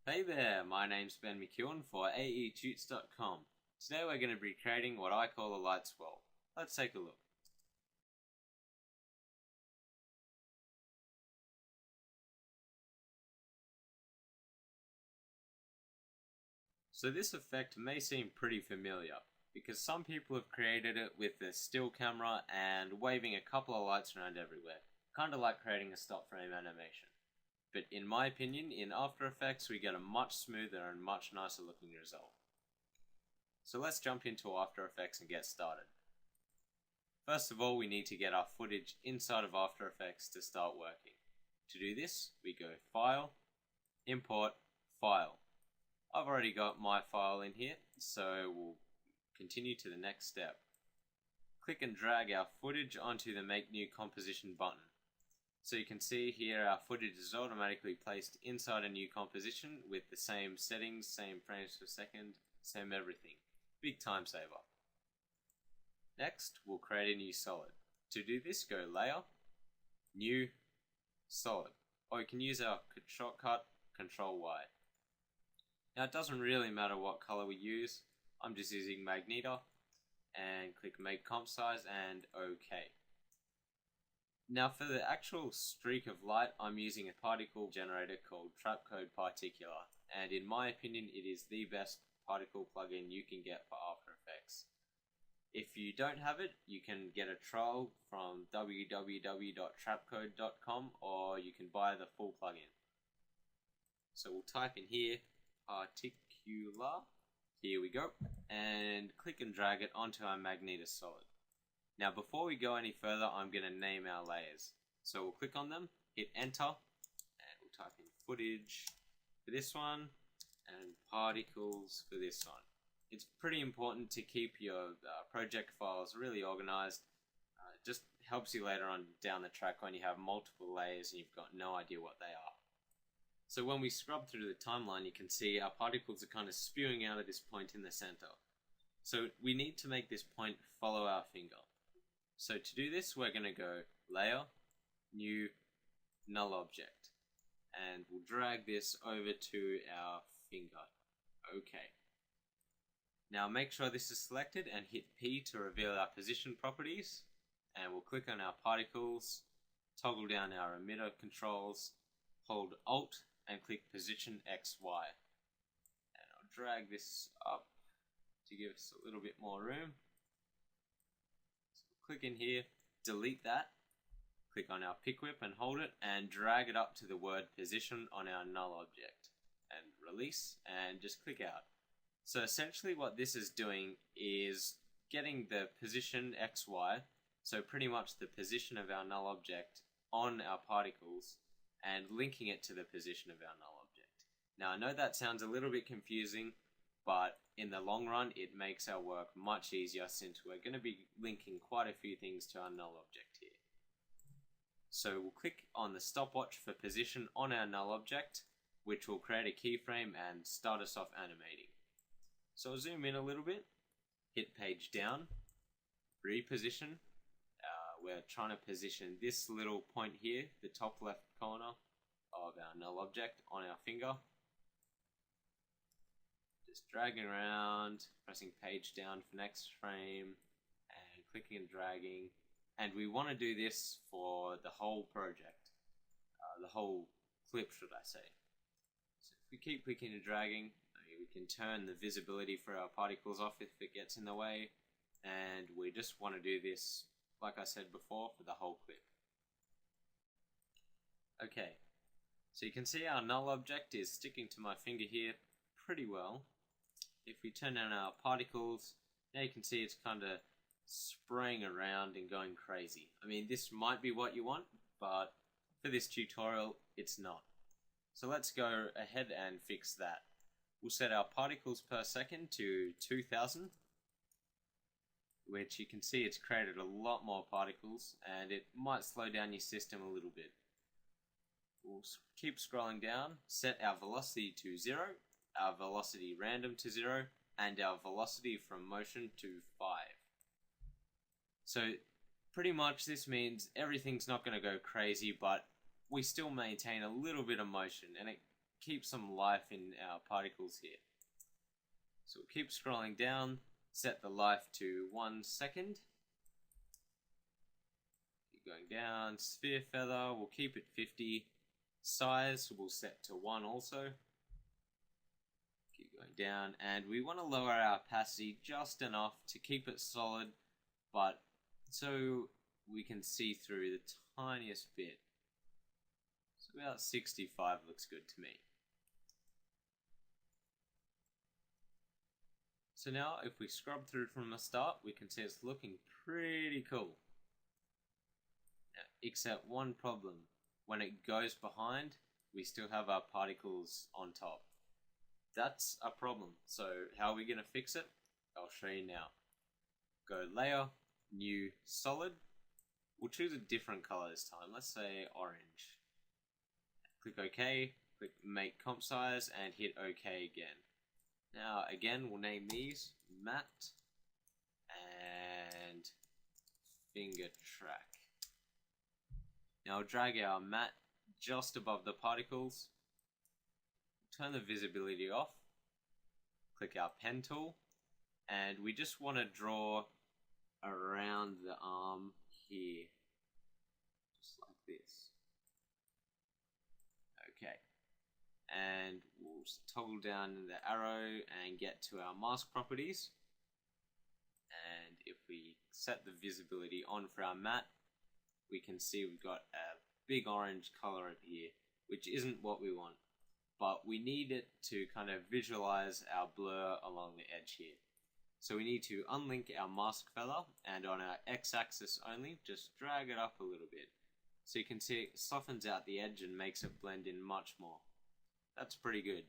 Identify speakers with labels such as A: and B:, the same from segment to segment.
A: Hey there, my name's Ben McEwen for aetutes.com. Today we're going to be creating what I call a light swirl. Let's take a look. So this effect may seem pretty familiar, because some people have created it with a still camera and waving a couple of lights around everywhere, kinda like creating a stop frame animation. But in my opinion, in After Effects we get a much smoother and much nicer looking result. So let's jump into After Effects and get started. First of all, we need to get our footage inside of After Effects to start working. To do this, we go File, Import, File. I've already got my file in here, so we'll continue to the next step. Click and drag our footage onto the Make New Composition button. So you can see here our footage is automatically placed inside a new composition with the same settings, same frames per second, same everything. Big time saver. Next, we'll create a new solid. To do this, go Layer, New, Solid. Or you can use our shortcut, Control Y. Now it doesn't really matter what color we use. I'm just using Magenta, and click Make Comp Size and OK. Now for the actual streak of light, I'm using a particle generator called Trapcode Particular, and in my opinion it is the best particle plugin you can get for After Effects. If you don't have it, you can get a trial from www.trapcode.com, or you can buy the full plugin. So we'll type in here Particular, here we go, and click and drag it onto our Magenta solid. Now before we go any further, I'm going to name our layers. So we'll click on them, hit enter, and we'll type in footage for this one, and particles for this one. It's pretty important to keep your project files really organized. It just helps you later on down the track when you have multiple layers and you've got no idea what they are. So when we scrub through the timeline, you can see our particles are kind of spewing out at this point in the center. So we need to make this point follow our finger. So to do this, we're going to go Layer, New, Null Object. And we'll drag this over to our finger. Okay. Now make sure this is selected and hit P to reveal our position properties. And we'll click on our particles, toggle down our emitter controls, hold Alt and click Position XY. And I'll drag this up to give us a little bit more room. So click in here, delete that, click on our pick whip and hold it and drag it up to the word position on our null object. And release and just click out. So essentially what this is doing is getting the position XY, so pretty much the position of our null object on our particles, and linking it to the position of our null object. Now I know that sounds a little bit confusing, but in the long run it makes our work much easier since we're going to be linking quite a few things to our null object here. So we'll click on the stopwatch for position on our null object, which will create a keyframe and start us off animating. So I'll zoom in a little bit, hit page down, reposition. We're trying to position this little point here, the top left corner of our null object on our finger. Just dragging around, pressing page down for next frame, and clicking and dragging. And we want to do this for the whole project, the whole clip should I say. So if we keep clicking and dragging, we can turn the visibility for our particles off if it gets in the way, and we just want to do this, like I said before, for the whole clip. Okay, so you can see our null object is sticking to my finger here pretty well. If we turn on our particles, now you can see it's kind of spraying around and going crazy. I mean, this might be what you want, but for this tutorial, it's not. So let's go ahead and fix that. We'll set our particles per second to 2000, which you can see it's created a lot more particles, and it might slow down your system a little bit. We'll keep scrolling down, set our velocity to 0, our velocity random to 0, and our velocity from motion to 5. So pretty much this means everything's not going to go crazy, but we still maintain a little bit of motion, and it keep some life in our particles here. So we'll keep scrolling down, set the life to 1 second. Keep going down, sphere feather, we'll keep it 50. Size we'll set to 1 also. Keep going down, and we want to lower our opacity just enough to keep it solid, but so we can see through the tiniest bit. So about 65 looks good to me. So now if we scrub through from the start, we can see it's looking pretty cool. Now, except one problem. When it goes behind, we still have our particles on top. That's a problem. So how are we going to fix it? I'll show you now. Go Layer, New, Solid. We'll choose a different color this time. Let's say orange. Click OK, click Make Comp Size, and hit OK again. Now again, we'll name these Matte and Finger Track. Now drag our matte just above the particles, turn the visibility off, click our pen tool, and we just want to draw around the arm here, just like this. Okay, and we'll toggle down the arrow and get to our mask properties, and if we set the visibility on for our matte, we can see we've got a big orange color over here, which isn't what we want, but we need it to kind of visualize our blur along the edge here. So we need to unlink our mask feather, and on our x-axis only, just drag it up a little bit. So you can see it softens out the edge and makes it blend in much more. That's pretty good.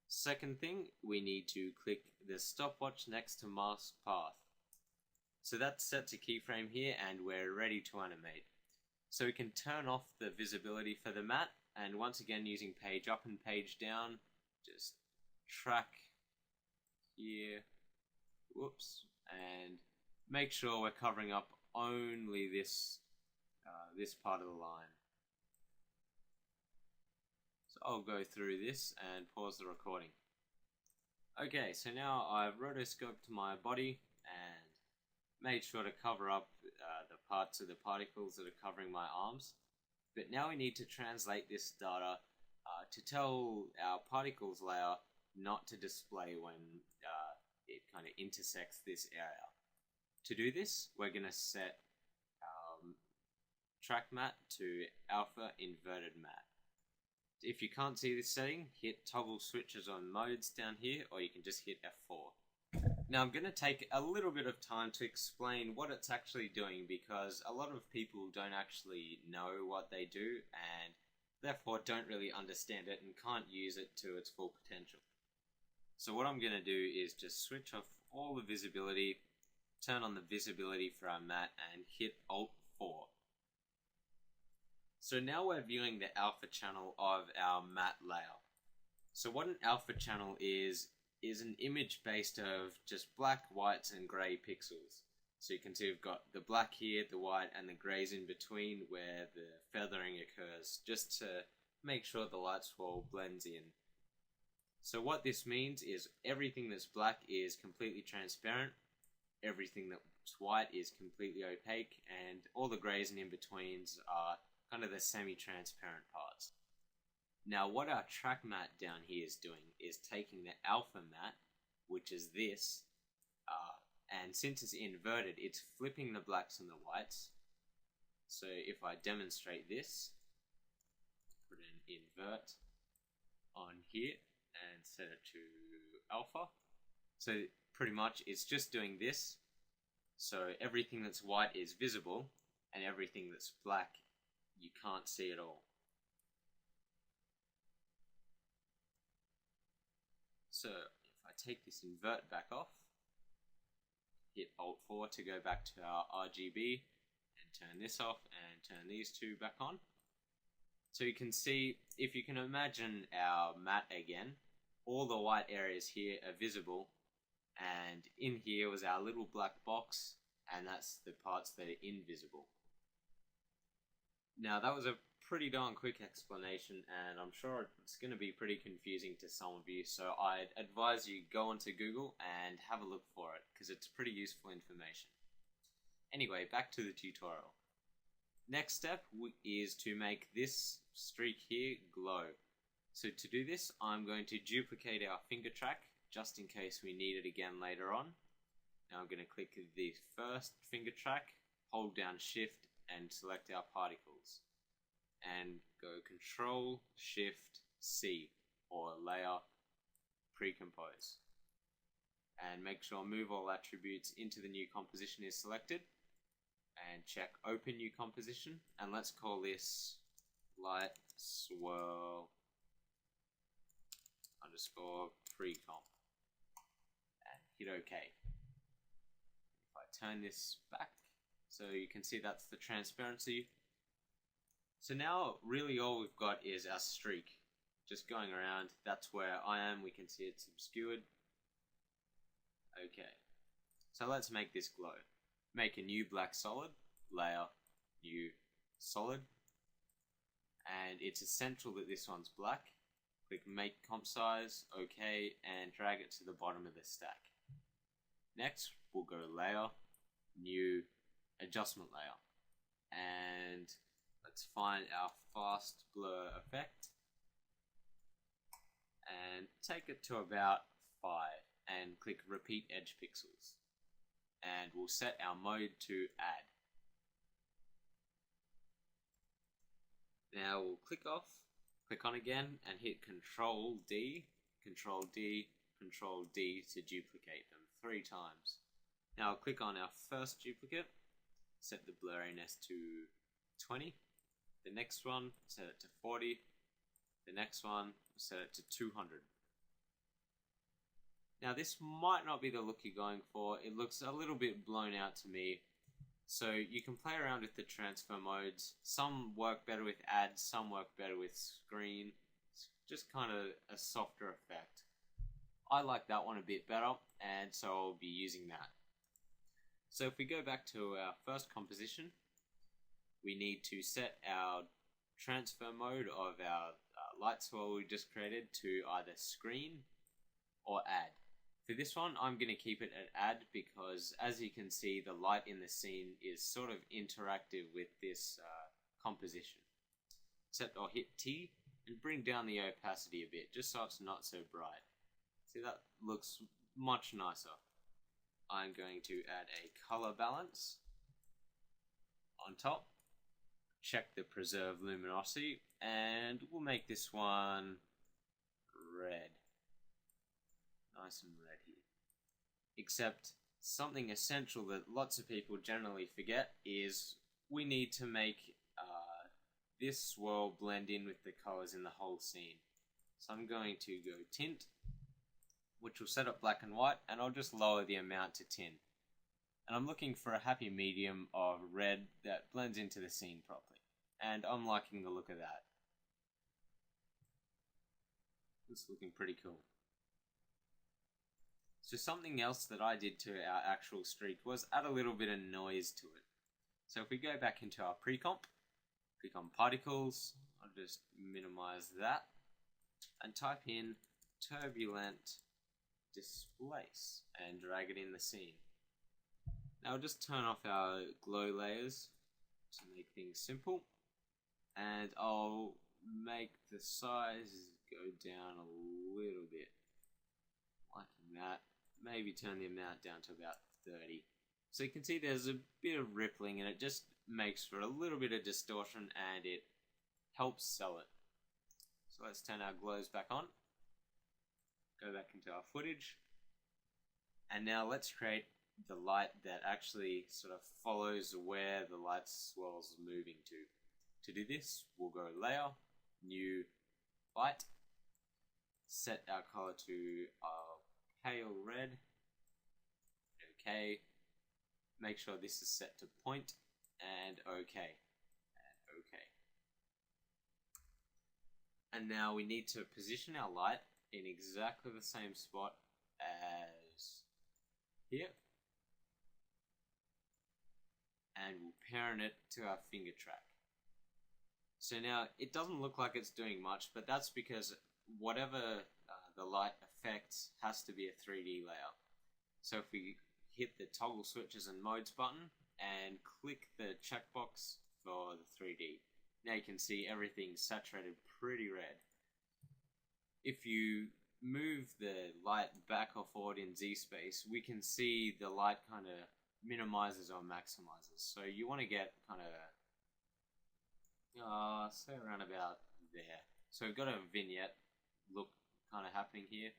A: Second thing, we need to click the stopwatch next to mask path. So that's set to keyframe here, and we're ready to animate. So we can turn off the visibility for the matte, and once again using page up and page down, just track here, whoops, and make sure we're covering up only this part of the line. So I'll go through this and pause the recording. Okay, so now I've rotoscoped my body and made sure to cover up the parts of the particles that are covering my arms. But now we need to translate this data to tell our particles layer not to display when it kind of intersects this area. To do this, we're going to set track matte to alpha inverted matte. If you can't see this setting, hit toggle switches on modes down here, or you can just hit F4. Now I'm going to take a little bit of time to explain what it's actually doing, because a lot of people don't actually know what they do and therefore don't really understand it and can't use it to its full potential. So what I'm going to do is just switch off all the visibility, turn on the visibility for our matte, and hit Alt 4. So now we're viewing the alpha channel of our matte layer. So what an alpha channel is an image based of just black, whites, and grey pixels. So you can see we've got the black here, the white, and the greys in between where the feathering occurs, just to make sure the light swirl blends in. So what this means is everything that's black is completely transparent, everything that's white is completely opaque, and all the greys and in-betweens are kind of the semi-transparent parts. Now what our track matte down here is doing is taking the alpha matte, which is this, and since it's inverted, it's flipping the blacks and the whites. So if I demonstrate this, put an invert on here and set it to alpha. So pretty much it's just doing this. So everything that's white is visible and everything that's black you can't see at all. So if I take this invert back off, hit Alt 4 to go back to our RGB and turn this off and turn these two back on. So you can see, if you can imagine our matte again, all the white areas here are visible, and in here was our little black box, and that's the parts that are invisible. Now that was a pretty darn quick explanation, and I'm sure it's going to be pretty confusing to some of you, so I'd advise you go onto Google and have a look for it, because it's pretty useful information. Anyway, back to the tutorial. Next step is to make this streak here glow. So to do this, I'm going to duplicate our finger track, just in case we need it again later on. Now I'm going to click the first finger track, hold down Shift, and select our particles. And go Control Shift C, or Layer Pre-Compose. And make sure Move All Attributes into the new composition is selected. And check Open New Composition, and let's call this Light Swirl underscore pre-comp. And hit OK. If I turn this back, so you can see that's the transparency. So now really all we've got is our streak just going around. That's where I am. We can see it's obscured. Okay, so let's make this glow. Make a new black solid, layer, new solid, and it's essential that this one's black. Click Make Comp Size, OK, and drag it to the bottom of the stack. Next, we'll go Layer, New, Adjustment Layer, and let's find our Fast Blur Effect, and take it to about 5, and click Repeat Edge Pixels. And we'll set our mode to Add. Now we'll click off, click on again, and hit Control D, Control D, Control D to duplicate them 3 times. Now I'll click on our first duplicate, set the blurriness to 20. The next one, set it to 40. The next one, set it to 200. Now this might not be the look you're going for. It looks a little bit blown out to me. So you can play around with the transfer modes. Some work better with add, some work better with screen. It's just kind of a softer effect. I like that one a bit better, and so I'll be using that. So if we go back to our first composition, we need to set our transfer mode of our light swirl we just created to either screen or add. For this one, I'm going to keep it at add because, as you can see, the light in the scene is sort of interactive with this composition. Except I'll hit T and bring down the opacity a bit, just so it's not so bright. See, that looks much nicer. I'm going to add a color balance on top. Check the preserve luminosity, and we'll make this one red. Nice and red here. Except something essential that lots of people generally forget is we need to make this swirl blend in with the colors in the whole scene. So I'm going to go tint, which will set up black and white, and I'll just lower the amount to 10. And I'm looking for a happy medium of red that blends into the scene properly. And I'm liking the look of that. It's looking pretty cool. So something else that I did to our actual streak was add a little bit of noise to it. So if we go back into our pre-comp, click on particles, I'll just minimize that, and type in turbulent displace and drag it in the scene. Now I'll just turn off our glow layers to make things simple, and I'll make the size go down a little bit, liking that. Maybe turn the amount down to about 30. So you can see there's a bit of rippling, and it just makes for a little bit of distortion, and it helps sell it. So let's turn our glows back on, go back into our footage, and now let's create the light that actually sort of follows where the light swirl's moving to. To do this, we'll go Layer, New, Light, set our color to pale red, OK, make sure this is set to point, and OK, and OK. And now we need to position our light in exactly the same spot as here, and we'll parent it to our finger track. So now it doesn't look like it's doing much, but that's because whatever the light affects has to be a 3D layer. So if we hit the toggle switches and modes button and click the checkbox for the 3D, now you can see everything saturated pretty red. If you move the light back or forward in Z space, we can see the light kind of minimizes or maximizes. So you want to get kind of say around about there. So we've got a vignette look kind of happening here.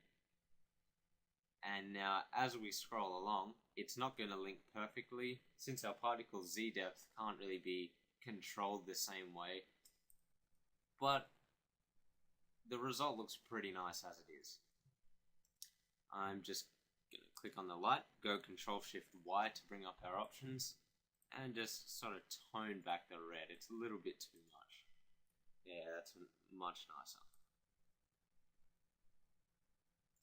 A: And now as we scroll along, it's not going to link perfectly since our particle Z depth can't really be controlled the same way. But the result looks pretty nice as it is. I'm just going to click on the light, go Control-Shift-Y to bring up our options, and just sort of tone back the red. It's a little bit too much. Yeah, that's much nicer.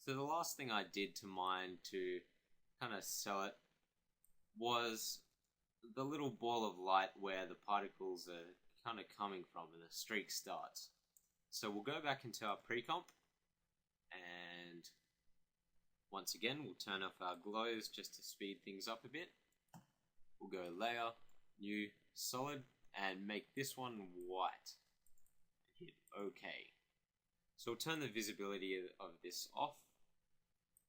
A: So the last thing I did to mine to kind of sell it was the little ball of light where the particles are kind of coming from and the streak starts. So we'll go back into our pre-comp, and once again we'll turn off our glows just to speed things up a bit. We'll go Layer, New, Solid, and make this one white. Hit OK. So we'll turn the visibility of this off.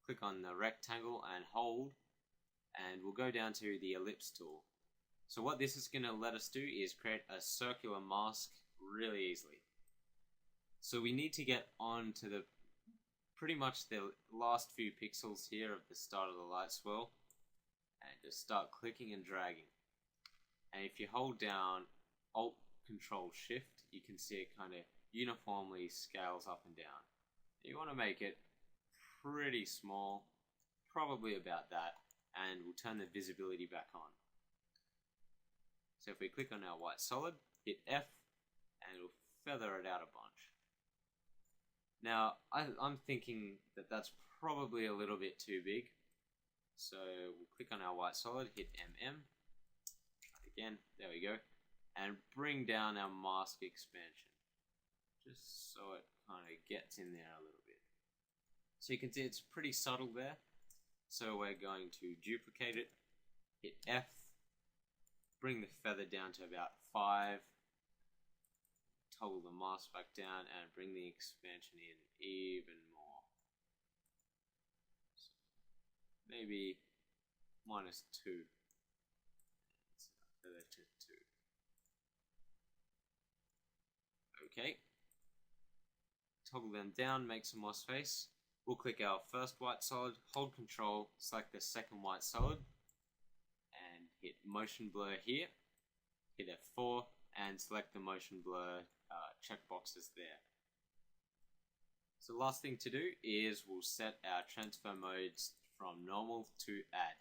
A: Click on the rectangle and hold, and we'll go down to the ellipse tool. So what this is going to let us do is create a circular mask really easily. So we need to get on to the pretty much the last few pixels here of the start of the light swirl, and just start clicking and dragging. And if you hold down Alt Control Shift, you can see it kind of uniformly scales up and down. You want to make it pretty small, probably about that, and we'll turn the visibility back on. So if we click on our white solid, hit F, and it'll feather it out a bunch. Now, I'm thinking that that's probably a little bit too big, so we'll click on our white solid, hit MM, again, there we go, and bring down our mask expansion, just so it kind of gets in there a little bit. So you can see it's pretty subtle there, so we're going to duplicate it, hit F, bring the feather down to about 5, toggle the mask back down, and bring the expansion in even more. So maybe -2. Feather to 2. Okay. Toggle them down, make some more space. We'll click our first white solid, hold Control, select the second white solid, and hit Motion Blur here. Hit F4 and select the Motion Blur checkboxes there. So the last thing to do is we'll set our transfer modes from normal to add.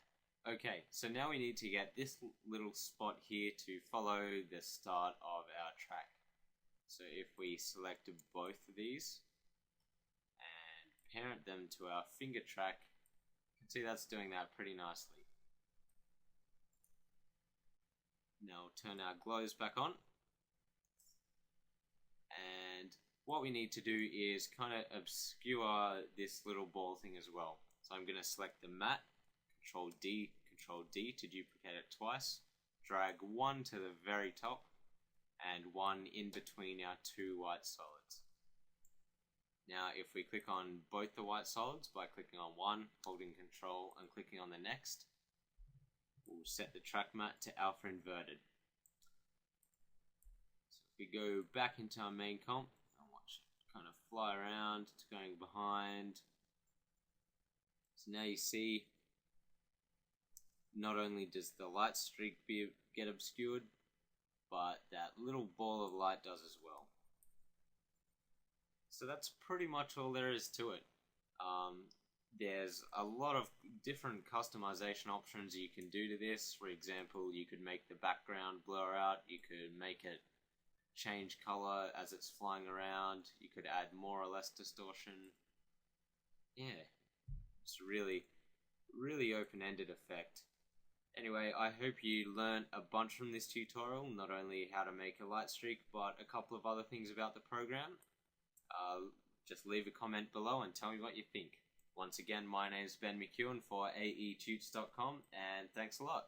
A: Okay, so now we need to get this little spot here to follow the start of our track. So if we select both of these and parent them to our finger track, you can see that's doing that pretty nicely. Now we'll turn our glows back on. And what we need to do is kind of obscure this little ball thing as well. So I'm going to select the matte, Control D to duplicate it twice, drag one to the very top, and one in between our two white solids. Now if we click on both the white solids by clicking on one, holding Control and clicking on the next, we'll set the track matte to alpha inverted. So if we go back into our main comp and watch it kind of fly around, it's going behind. So now you see not only does the light streak get obscured, but that little ball of light does as well. So that's pretty much all there is to it. There's a lot of different customization options you can do to this. For example, you could make the background blur out, you could make it change color as it's flying around, you could add more or less distortion. Yeah, it's a really open-ended effect. Anyway, I hope you learned a bunch from this tutorial, not only how to make a light streak, but a couple of other things about the program. Just leave a comment below and tell me what you think. Once again, my name is Ben McEwen for aetutes.com, and thanks a lot.